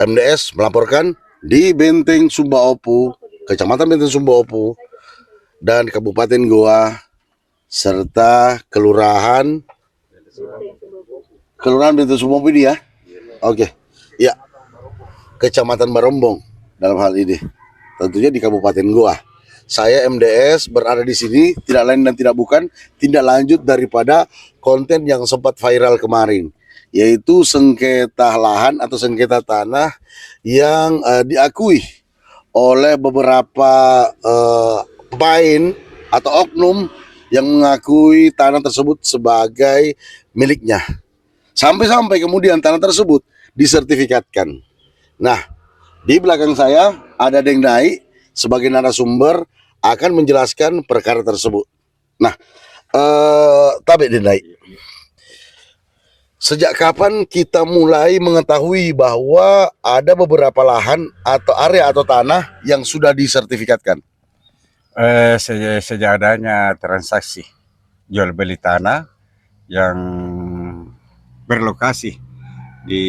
MDS melaporkan di Benteng Sumba Opu, Kecamatan Benteng Sumba Opu, dan Kabupaten Goa, serta Kelurahan Benteng Sumba Opu ini ya. Oke, ya, Kecamatan Barombong dalam hal ini, tentunya di Kabupaten Goa. Saya MDS berada di sini tidak lain dan tidak bukan tindak lanjut daripada konten yang sempat viral kemarin, yaitu sengketa lahan atau sengketa tanah yang diakui oleh beberapa pemain atau oknum yang mengakui tanah tersebut sebagai miliknya. Sampai-sampai kemudian tanah tersebut disertifikatkan. Nah, di belakang saya ada Deng Nai sebagai narasumber akan menjelaskan perkara tersebut. Nah, Tabe Deng Nai, sejak kapan kita mulai mengetahui bahwa ada beberapa lahan atau area atau tanah yang sudah disertifikatkan? Sejak adanya transaksi jual beli tanah yang berlokasi di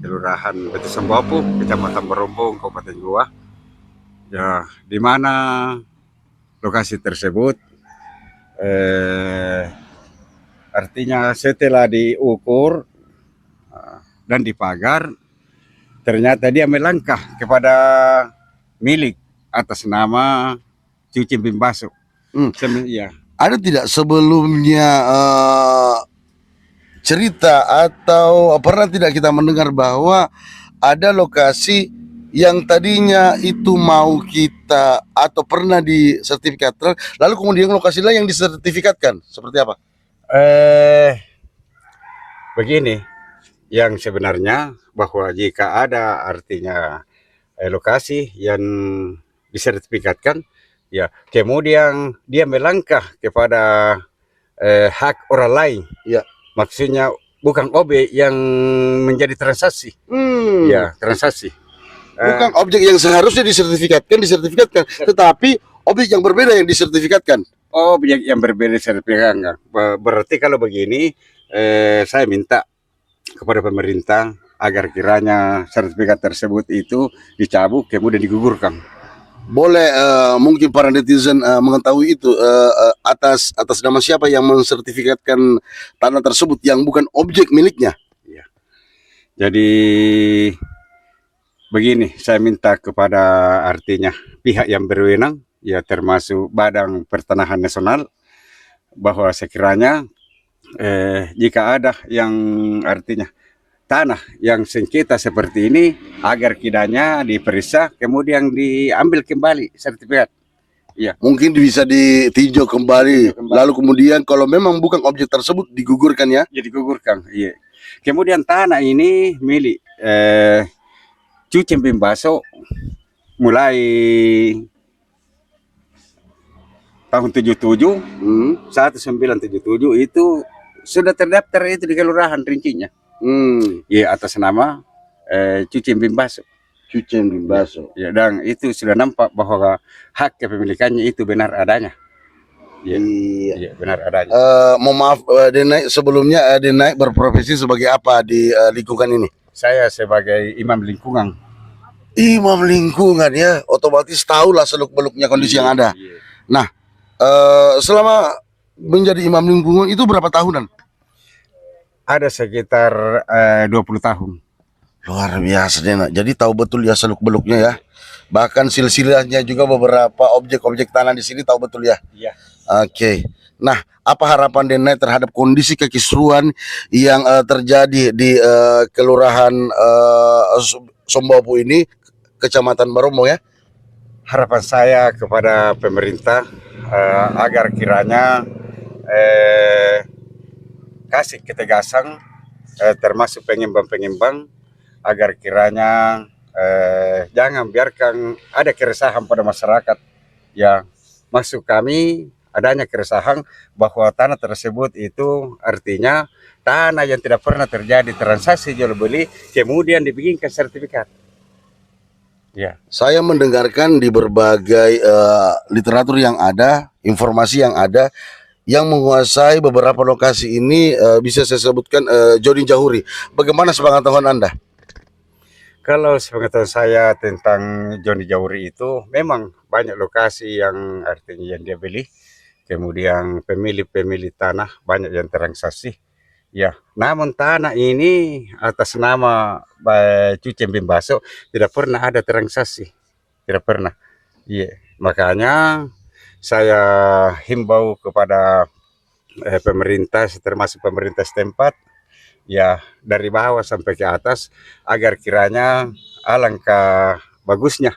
Kelurahan Benteng Sumba Opu, Kecamatan Barombong, Kabupaten Goa, ya, di mana lokasi tersebut artinya setelah diukur dan dipagar, ternyata dia melangkah kepada milik atas nama Cuci Bimbaso. Ya. Ada tidak sebelumnya cerita atau pernah tidak kita mendengar bahwa ada lokasi yang tadinya itu mau kita atau pernah disertifikatkan, lalu kemudian lokasi lain yang disertifikatkan, seperti apa? Begini, yang sebenarnya bahwa jika ada artinya lokasi yang disertifikatkan, ya, kemudian dia melangkah kepada hak orang lain, ya, maksudnya bukan objek yang menjadi transaksi, ya, transaksi. Bukan objek yang seharusnya disertifikatkan, tetapi objek yang berbeda yang disertifikatkan. Objek yang berbeda disertifikatkan. Berarti kalau begini, saya minta kepada pemerintah agar kiranya sertifikat tersebut itu dicabut kemudian digugurkan. Boleh mungkin para netizen mengetahui itu atas nama siapa yang mensertifikatkan tanah tersebut yang bukan objek miliknya? Ya. Jadi begini, saya minta kepada artinya pihak yang berwenang, ya, termasuk Badan Pertanahan Nasional, bahwa sekiranya jika ada yang artinya tanah yang sengketa seperti ini, agar kiranya diperiksa kemudian diambil kembali sertifikat. Ya. Mungkin bisa ditinjau kembali, lalu kemudian kalau memang bukan objek tersebut digugurkan ya? Ya, digugurkan. Iya. Kemudian tanah ini milik Cuci Bimbaso mulai tahun 77, 1977 itu sudah terdaftar itu di kelurahan rincinya. Ya, atas nama Cuci Bimbaso. Ya, dan itu sudah nampak bahwa hak kepemilikannya itu benar adanya. Ya, iya, benar adanya. Mohon maaf, Denai, sebelumnya Denai berprofesi sebagai apa di lingkungan ini? Saya sebagai imam lingkungan. Imam lingkungan ya, otomatis tahulah seluk-beluknya kondisi yang ada. Nah, selama menjadi imam lingkungan itu berapa tahunan? Ada sekitar 20 tahun. Luar biasa Dena. Jadi tahu betul ya seluk-beluknya ya. Bahkan silsilahnya juga beberapa objek-objek tanah di sini tahu betul ya. Iya. Oke. Nah, apa harapan Dena terhadap kondisi kekisruan yang terjadi di Kelurahan Sumba Opu ini, Kecamatan Barombong ya? Harapan saya kepada pemerintah agar kiranya kasih ketegasan termasuk pengembang-pengembang, agar kiranya jangan biarkan ada keresahan pada masyarakat. Ya, maksud kami adanya keresahan bahwa tanah tersebut itu artinya tanah yang tidak pernah terjadi transaksi jual beli kemudian dibikinkan sertifikat. Ya. Saya mendengarkan di berbagai literatur yang ada, informasi yang ada, yang menguasai beberapa lokasi ini bisa saya sebutkan Joni Jahuri. Bagaimana sepengetahuan Anda? Kalau sepengetahuan saya tentang Joni Jauri itu memang banyak lokasi yang artinya yang dia beli, kemudian pemilik-pemilik tanah banyak yang transaksi. Ya, namun tanah ini atas nama Cucen Bimbaso tidak pernah ada transaksi, tidak pernah. Iya, makanya saya himbau kepada pemerintah, termasuk pemerintah setempat, ya dari bawah sampai ke atas, agar kiranya alangkah bagusnya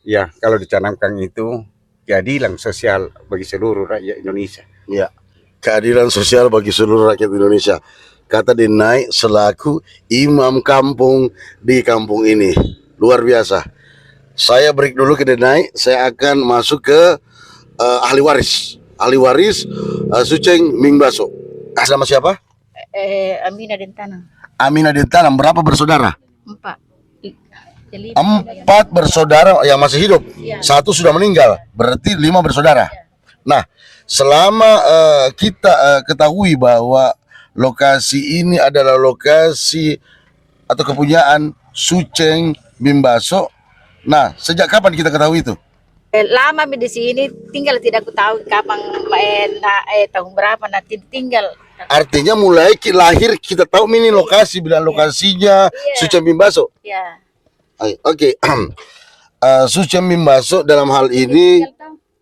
ya kalau dicanamkan itu keadilan sosial bagi seluruh rakyat Indonesia. Ya, keadilan sosial bagi seluruh rakyat Indonesia. Kata Denai selaku imam kampung di kampung ini. Luar biasa. Saya break dulu ke Denai, saya akan masuk ke ahli waris. Ahli waris Suceng Mingbaso. Sama siapa? Amina dan Tanang. Amina Dentanam. Berapa bersaudara? 4. Jadi 4 bersaudara yang masih hidup. Iya. 1 sudah meninggal. Berarti 5 bersaudara. Nah, selama kita ketahui bahwa lokasi ini adalah lokasi atau kepunyaan Suceng Bimbaso. Nah, sejak kapan kita ketahui itu? lama di sini tinggal, tidak aku tahu kapan tahun berapa nanti tinggal. Artinya mulai lahir kita tahu ini lokasi, bilang lokasinya Suceng Bimbaso. Ya. Oke. Suceng Bimbaso dalam hal ini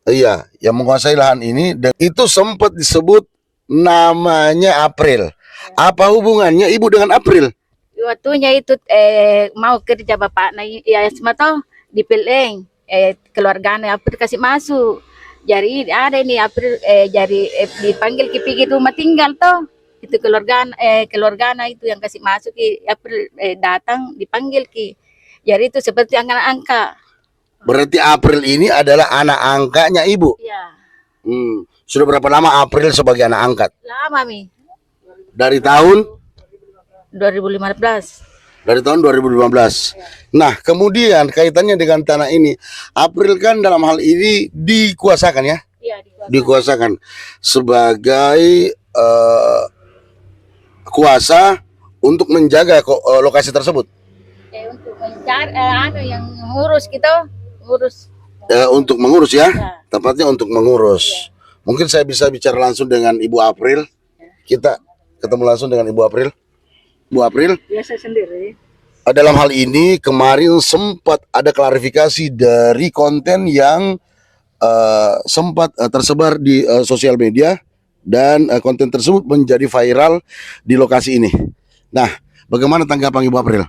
iya, yang menguasai lahan ini, dan itu sempat disebut namanya April. Apa hubungannya ibu dengan April? Waktunya itu mau kerja bapak, nah ya semua tahu di Peleng, keluarganya April kasih masuk. Jadi ada ini April jadi dipanggil ke pergi rumah tinggal toh. Itu keluarganya itu yang kasih masuk ke April datang dipanggil ke. Jadi itu seperti angka-angka. Berarti April ini adalah anak angkatnya ibu. Iya. Sudah berapa lama April sebagai anak angkat? Lama mi. Dari tahun 2015. Dari tahun 2015. Nah, kemudian kaitannya dengan tanah ini, April kan dalam hal ini dikuasakan ya? Iya, Dikuasakan sebagai kuasa untuk menjaga lokasi tersebut. Untuk mencari yang ngurus kita, ngurus. Untuk mengurus ya? Ya. Tepatnya untuk mengurus. Mungkin saya bisa bicara langsung dengan Ibu April. Kita ketemu langsung dengan Ibu April. Bu April, Biasa sendiri. dalam hal ini kemarin sempat ada klarifikasi dari konten yang sempat tersebar di sosial media, dan konten tersebut menjadi viral di lokasi ini. Nah, bagaimana tanggapan Ibu April?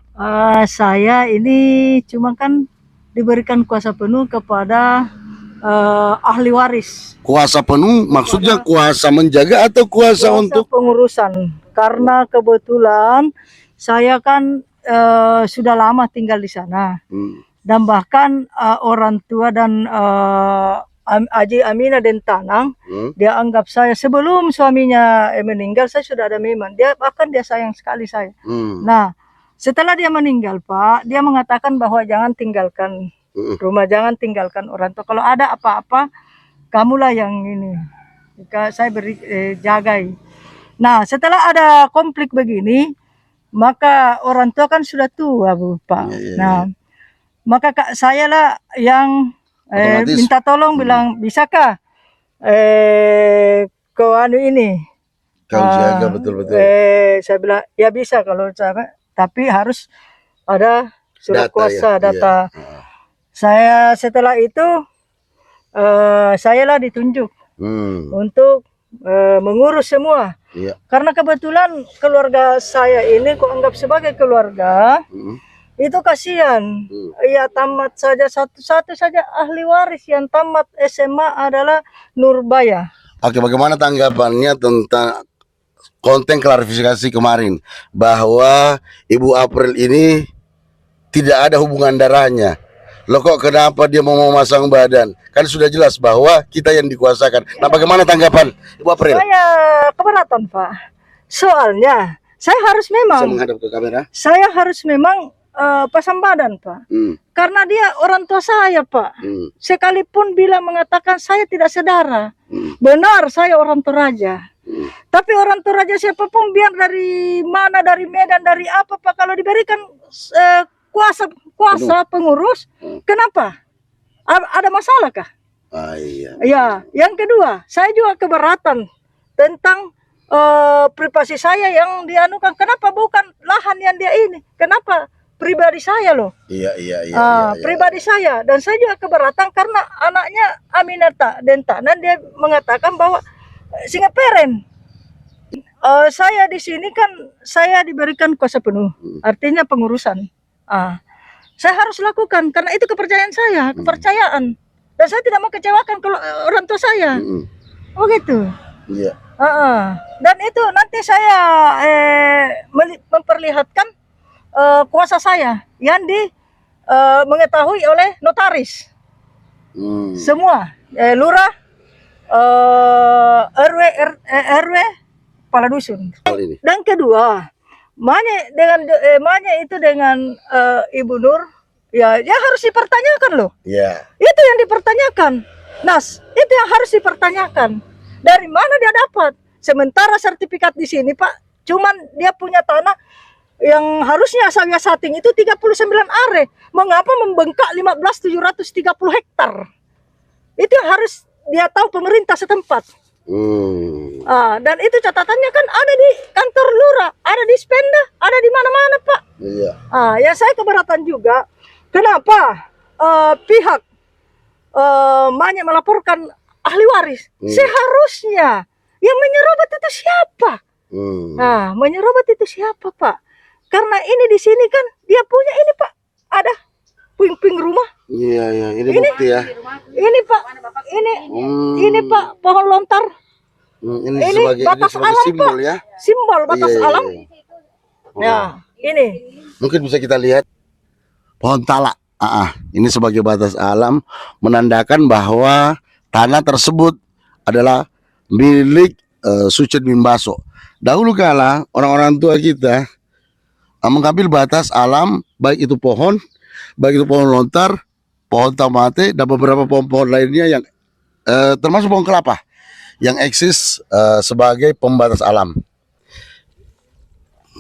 Saya ini cuma kan diberikan kuasa penuh kepada ahli waris. Kuasa penuh maksudnya kuasa menjaga atau kuasa untuk pengurusan. Karena kebetulan saya kan sudah lama tinggal di sana. Dan bahkan orang tua dan Aji Amina dan Tanang, dia anggap saya sebelum suaminya meninggal, saya sudah ada memang. Bahkan dia sayang sekali saya. Nah, setelah dia meninggal Pak, dia mengatakan bahwa jangan tinggalkan rumah, jangan tinggalkan orang tua. Kalau ada apa-apa, kamulah yang ini. Saya beri jagai. Nah, setelah ada konflik begini, maka orang tua kan sudah tua Bu Pak. Nah, maka saya lah yang minta tolong, bilang bisakah kau anu ini kau jaga betul-betul. Saya bilang ya bisa kalau saya, tapi harus ada surat kuasa data. Saya setelah itu saya lah ditunjuk untuk mengurus semua. Karena kebetulan keluarga saya ini kok anggap sebagai keluarga, itu kasihan. Ya tamat saja satu saja ahli waris yang tamat SMA adalah Nurbaya. Oke, bagaimana tanggapannya tentang konten klarifikasi kemarin bahwa Ibu April ini tidak ada hubungan darahnya? Loh kok kenapa dia mau memasang badan? Kan sudah jelas bahwa kita yang dikuasakan. Nah, bagaimana tanggapan Ibu April? Saya keberatan Pak. Soalnya saya harus memang. Saya menghadap ke kamera. Saya harus memang pasang badan Pak. Karena dia orang tua saya Pak. Sekalipun bila mengatakan saya tidak saudara, benar saya orang Toraja. Tapi orang Toraja siapapun, biar dari mana, dari Medan, dari apa Pak, kalau diberikan kuasa pengurus. Kenapa? Ada masalah kah? Iya. Ya, yang kedua, saya juga keberatan tentang privasi saya yang dianukan. Kenapa bukan lahan yang dia ini? Kenapa pribadi saya loh? Iya. Pribadi saya, dan saya juga keberatan karena anaknya Aminata Dentanan dia mengatakan bahwa singa peren. Saya di sini kan saya diberikan kuasa penuh, artinya pengurusan. Saya harus lakukan karena itu kepercayaan saya, kepercayaan. Dan saya tidak mau kecewakan kalau orang tua saya. Oh gitu. Iya. Dan itu nanti saya memperlihatkan kuasa saya yang mengetahui oleh notaris. Semua lurah, RW, kepala dusun. Dan kedua, Manya itu dengan Ibu Nur, ya harus dipertanyakan loh. Iya. Itu yang dipertanyakan. Nas, itu yang harus dipertanyakan. Dari mana dia dapat? Sementara sertifikat di sini, Pak, cuman dia punya tanah yang harusnya Sawia Sating itu 39 are. Mengapa membengkak 15.730 hektar? Itu yang harus dia tahu pemerintah setempat. Dan itu catatannya kan ada di kantor lurah, ada di Spenda, ada di mana-mana, Pak. Iya. Ya saya keberatan juga. Kenapa pihak Manya melaporkan ahli waris? Seharusnya yang menyerobot itu siapa? Menyerobot itu siapa, Pak? Karena ini di sini kan dia punya ini, Pak. Ada puing-puing rumah. Iya, ini bukti ya. Ini, Pak. Ini Pak, pohon lontar. Ini sebagai alam, simbol Pak. ya. Simbol batas Iya. alam. Nah, ini. Mungkin bisa kita lihat pohon talak. Ini sebagai batas alam menandakan bahwa tanah tersebut adalah milik Sucet Mimbaso. Dahulu kala orang-orang tua kita mengambil batas alam, baik itu pohon lontar, pohon tamate, dan beberapa pohon-pohon lainnya yang termasuk pohon kelapa yang eksis sebagai pembatas alam.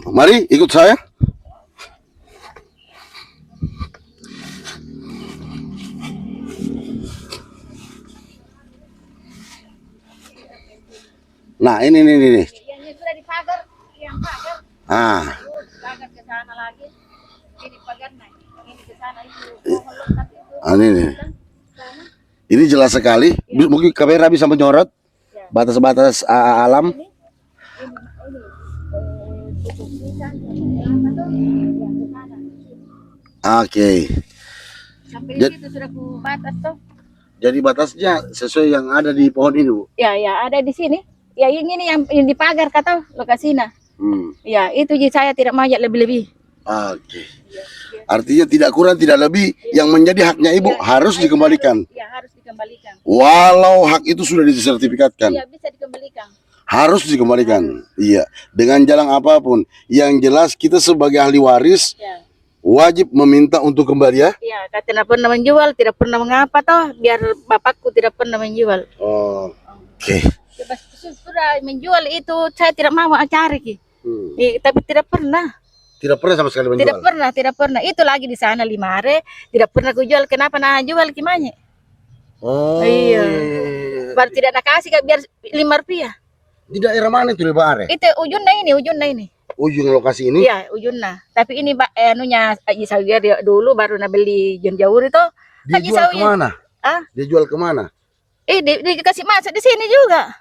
Mari ikut saya. Nah, ini. Yang sudah dipagar, yang pagar. Pagar ke sana lagi. Ini pagar naik. Ini ke sana itu pohon lontar itu. Ini. Ini jelas sekali. Mungkin kamera bisa menyorot batas-batas alam. Oke. Sampai situ sudah ku batas tuh. Jadi batasnya sesuai yang ada di pohon ini, Bu. Ya, ada di sini. Ya, ini yang dipagar kata lokasinya. Ya, itu jadi saya tidak mau lebih-lebih. Oke. Artinya tidak kurang tidak lebih, yang menjadi haknya Ibu harus dikembalikan. Ya, harus dikembalikan. Walau hak itu sudah disertifikatkan. Ya, bisa dikembalikan. Harus dikembalikan. Iya, dengan jalan apapun. Yang jelas kita sebagai ahli waris wajib meminta untuk kembali ya. Iya, tidak pernah menjual, tidak pernah mengapa toh, biar bapakku tidak pernah menjual. Oke. Sudah menjual itu saya tidak mau cari ki. Tapi tidak pernah. Tidak pernah sama sekali menjual. Tidak pernah. Itu lagi di sana 5 are, tidak pernah kujual. Kenapa nah jual gimana? Iya. Baru tidak ada kasih biar 5 rupiah. Di daerah mana itu 5 are? Itu ujungnya ini. Ujung lokasi ini? Iya, ujungnya. Tapi ini anunya Haji Sawia dulu baru beli Jon Jaur itu. Dia jual kemana? Dia jual kemana? Dikasih masuk di sini juga.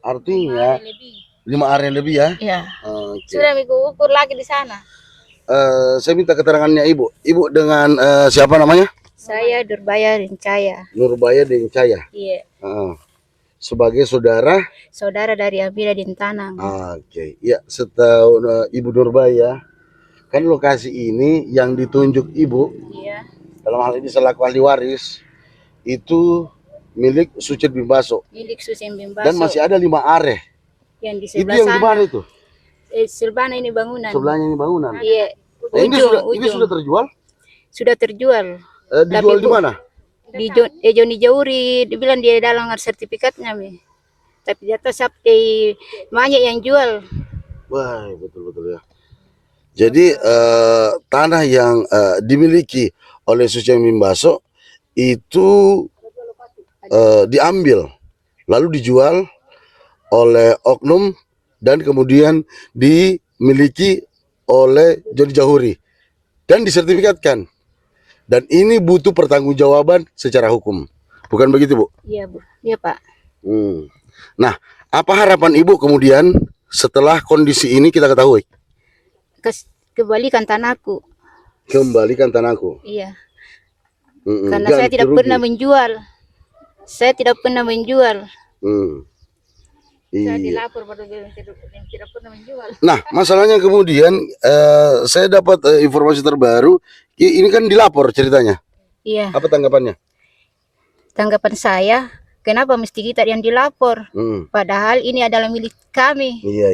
Artinya 5 are lebih ya? Iya. Okay. Sudah ukur lagi di sana. Saya minta keterangannya Ibu. Ibu dengan siapa namanya? Saya Nurbaya Dencaya. Nurbaya Dencaya. Iya. Sebagai saudara dari Amira Dintanang. Oke. Ya, setahu Ibu Nurbaya, kan lokasi ini yang ditunjuk Ibu, dalam hal ini selaku ahli waris, itu milik Sucet Mimbaso. Milik Sucet Mimbaso. Dan masih ada 5 are. Yang di Itu sebelah yang sana. di mana itu? Sebelahnya ini bangunan. Sebelahnya ini bangunan. Iya. Nah, ini sudah terjual? Sudah terjual. Dijual di mana? Di Joni Jauri, dibilang dia dalam sertifikatnya, tapi jatuh sabti banyak yang jual. Wah, betul ya. Jadi tanah yang dimiliki oleh Suciang Mimbaso itu diambil lalu dijual oleh oknum dan kemudian dimiliki oleh Joni Jahuri dan disertifikatkan. Dan ini butuh pertanggungjawaban secara hukum. Bukan begitu, Bu? Iya, Bu. Iya, Pak. Nah, apa harapan Ibu kemudian setelah kondisi ini kita ketahui? Kembalikan tanahku. Kembalikan tanahku. Iya. Mm-mm. Karena saya Ganti tidak rugi. pernah menjual. Saya tidak pernah menjual. Saya Iya. dilapor pada yang tidak pernah menjual. Nah, masalahnya kemudian saya dapat informasi terbaru. Ini kan dilapor ceritanya. Iya. Apa tanggapannya? Tanggapan saya, kenapa mesti kita yang dilapor? Padahal ini adalah milik kami. Iya.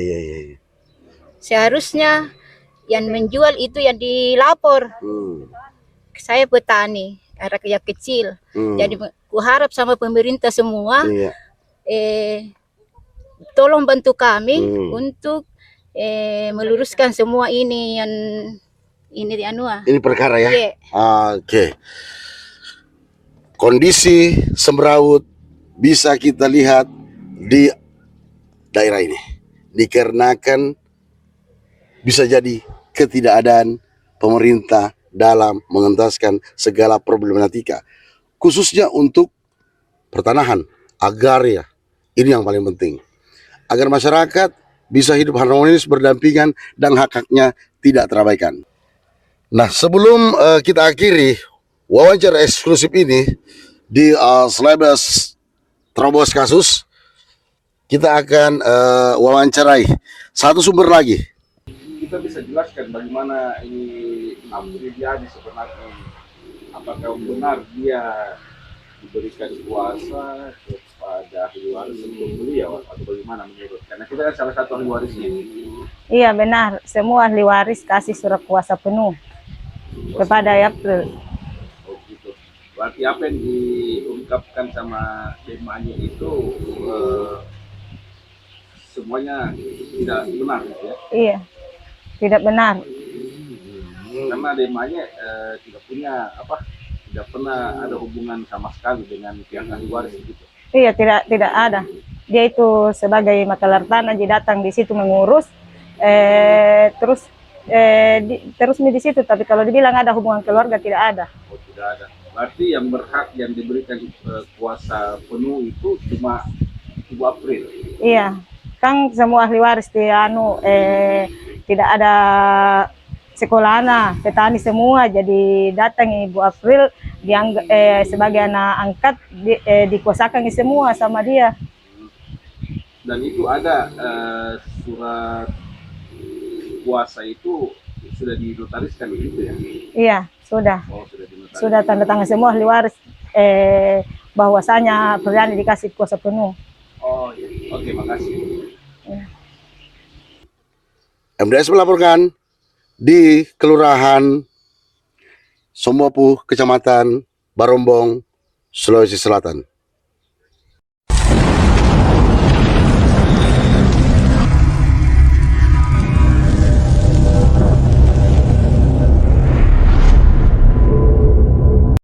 Seharusnya yang menjual itu yang dilapor. Saya petani, rakyat kecil. Jadi kuharap sama pemerintah semua, Iya. tolong bantu kami untuk meluruskan semua ini yang Ini perkara ya. Iya. Oke. Kondisi semrawut bisa kita lihat di daerah ini. Dikarenakan bisa jadi ketidakadaan pemerintah dalam mengentaskan segala problematika, khususnya untuk pertanahan, agraria. Ini yang paling penting. Agar masyarakat bisa hidup harmonis, berdampingan, dan hak-haknya tidak terabaikan. Nah, sebelum kita akhiri wawancara eksklusif ini di Selebes Terobos Kasus, kita akan wawancarai satu sumber lagi. Kita bisa jelaskan bagaimana ini Apriliadi sebenarnya, apakah benar dia diberikan kuasa kepada ahli waris untuk beliau atau bagaimana menurut? Karena kita kan salah satu ahli warisnya. Iya benar, semua ahli waris kasih surat kuasa penuh kepada April. Oh gitu. Berarti apa yang diungkapkan sama Demanya itu semuanya tidak benar gitu ya? Iya, tidak benar. Karena Demanya tidak punya tidak pernah ada hubungan sama sekali dengan pihak ahli waris gitu. Iya, tidak ada. Dia itu sebagai makalar tanah, dia datang di situ mengurus, terus di situ. Tapi kalau dibilang ada hubungan keluarga, tidak ada. Oh, tidak ada. Berarti yang berhak yang diberikan kuasa penuh itu cuma Ibu April. Iya, kan semua ahli waris tidak ada sekolahnya, petani semua. Jadi datang Ibu April dianggap sebagai anak angkat, dikuasakan semua sama dia. Dan itu ada surat kuasa itu sudah dinotariskan begitu ya? Iya, sudah. Oh, sudah dinotariskan. Sudah tanda tangan semua ahli waris bahwasanya Apriliadi dikasih kuasa penuh. Oh iya. Oke, makasih. MDS melaporkan di Kelurahan Sombopu, Kecamatan Barombong, Sulawesi Selatan.